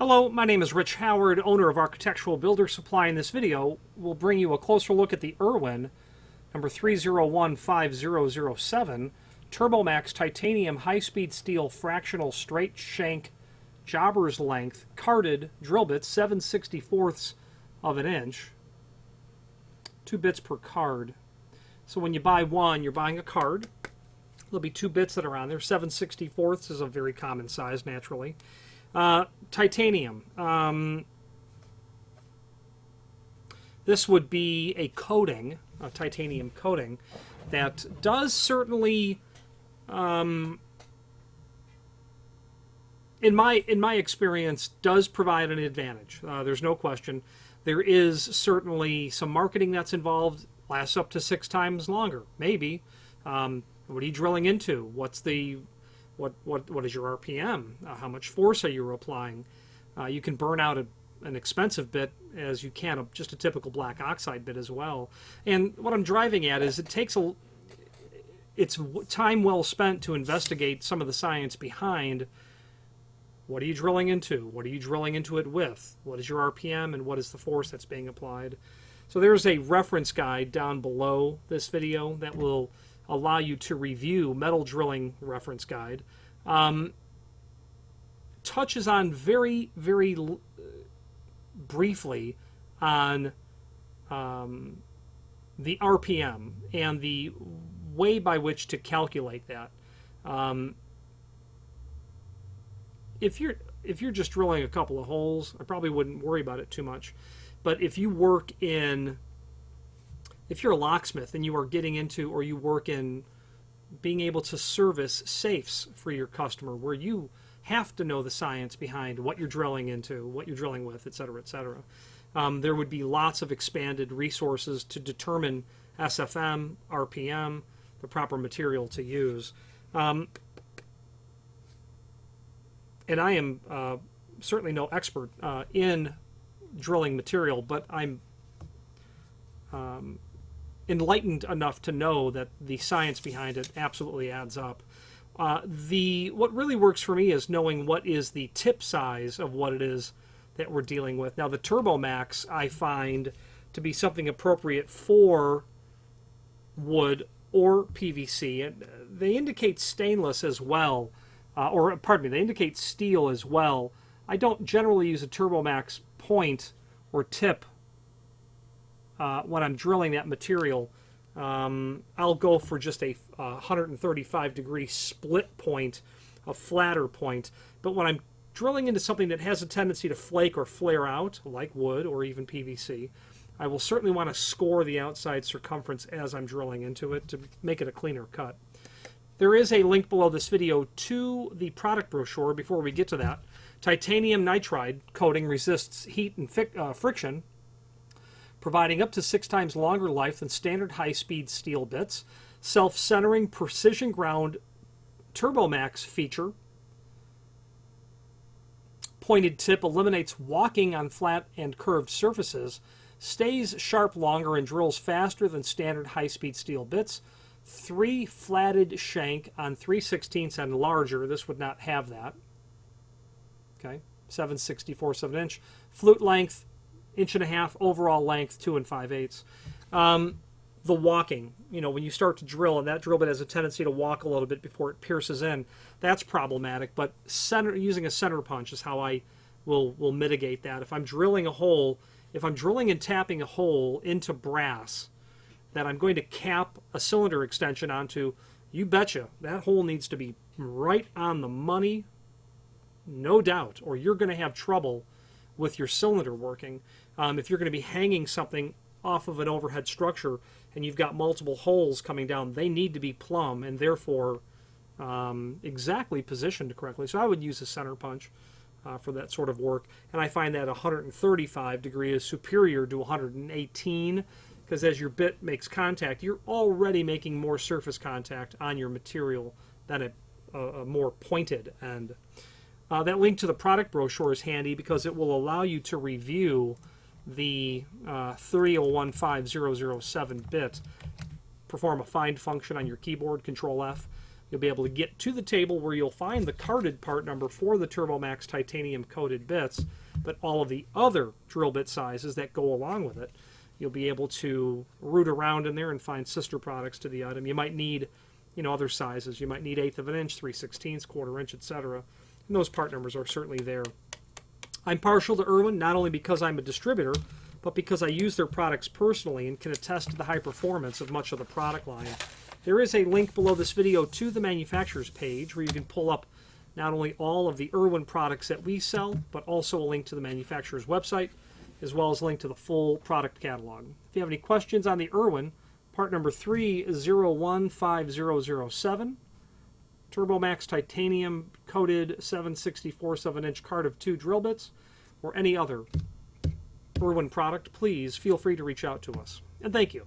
Hello, my name is Rich Howard, owner of Architectural Builder Supply. In this video, we'll bring you a closer look at the Irwin number 3015007 Turbomax titanium high-speed steel fractional straight shank jobber's length carded drill bits, 7/64ths of an inch, 2 bits per card. So when you buy one, you're buying a card. There'll be 2 bits that are on there. 7/64ths is a very common size, naturally. Titanium. This would be a coating, a titanium coating, that does certainly, in my experience, does provide an advantage. There's no question. There is certainly some marketing that's involved. Lasts up to 6 times longer, maybe. What are you drilling into? What's the what is your RPM? How much force are you applying? You can burn out an expensive bit as you can just a typical black oxide bit as well. And what I'm driving at is it's time well spent to investigate some of the science behind what are you drilling into? What are you drilling into it with? What is your RPM and what is the force that's being applied? So there's a reference guide down below this video that will allow you to review metal drilling reference guide. Touches on very briefly on the RPM and the way by which to calculate that. If you're just drilling a couple of holes, I probably wouldn't worry about it too much. But if you're a locksmith and you are getting into, or you work in being able to service safes for your customer, where you have to know the science behind what you're drilling into, what you're drilling with, etc., etc., there would be lots of expanded resources to determine SFM, RPM, the proper material to use. And I am certainly no expert in drilling material, but I'm enlightened enough to know that the science behind it absolutely adds up. What really works for me is knowing what is the tip size of what it is that we're dealing with. Now, the Turbomax I find to be something appropriate for wood or PVC. And they indicate stainless as well, or pardon me, they indicate steel as well. I don't generally use a Turbomax point or tip when I'm drilling that material. I'll go for just a 135-degree split point, a flatter point. But when I'm drilling into something that has a tendency to flake or flare out, like wood or even PVC, I will certainly want to score the outside circumference as I'm drilling into it to make it a cleaner cut. There is a link below this video to the product brochure. Before we get to that, titanium nitride coating resists heat and friction, providing up to 6 times longer life than standard high-speed steel bits. Self-centering precision ground Turbomax feature. Pointed tip eliminates walking on flat and curved surfaces. Stays sharp longer and drills faster than standard high-speed steel bits. 3 flatted shank on 3/16 and larger. This would not have that. Okay, 7/64 of an inch. Flute length, 1.5 inches, overall length 2 5/8. The walking, when you start to drill and that drill bit has a tendency to walk a little bit before it pierces in, that's problematic. But using a center punch is how I will mitigate that. If I'm drilling a hole, if I'm drilling and tapping a hole into brass that I'm going to cap a cylinder extension onto, you betcha that hole needs to be right on the money, no doubt, or you're going to have trouble with your cylinder working. If you're going to be hanging something off of an overhead structure and you've got multiple holes coming down, they need to be plumb and therefore exactly positioned correctly. So I would use a center punch for that sort of work. And I find that 135 degree is superior to 118, because as your bit makes contact, you're already making more surface contact on your material than a more pointed end. That link to the product brochure is handy because it will allow you to review the 3015007 bit, perform a find function on your keyboard, Control F, You'll be able to get to the table where you'll find the carded part number for the Turbomax titanium coated bits, but all of the other drill bit sizes that go along with it, you'll be able to root around in there and find sister products to the item. You might need, other sizes. You might need 1/8 of an inch, 3/16, 1/4 inch, etc. And those part numbers are certainly there. I'm partial to Irwin not only because I'm a distributor, but because I use their products personally and can attest to the high performance of much of the product line. There is a link below this video to the manufacturer's page where you can pull up not only all of the Irwin products that we sell, but also a link to the manufacturer's website, as well as a link to the full product catalog. If you have any questions on the Irwin, part number 3015007, Turbomax titanium coated 7/64 7-inch card of 2 drill bits, or any other Irwin product, please feel free to reach out to us. And thank you.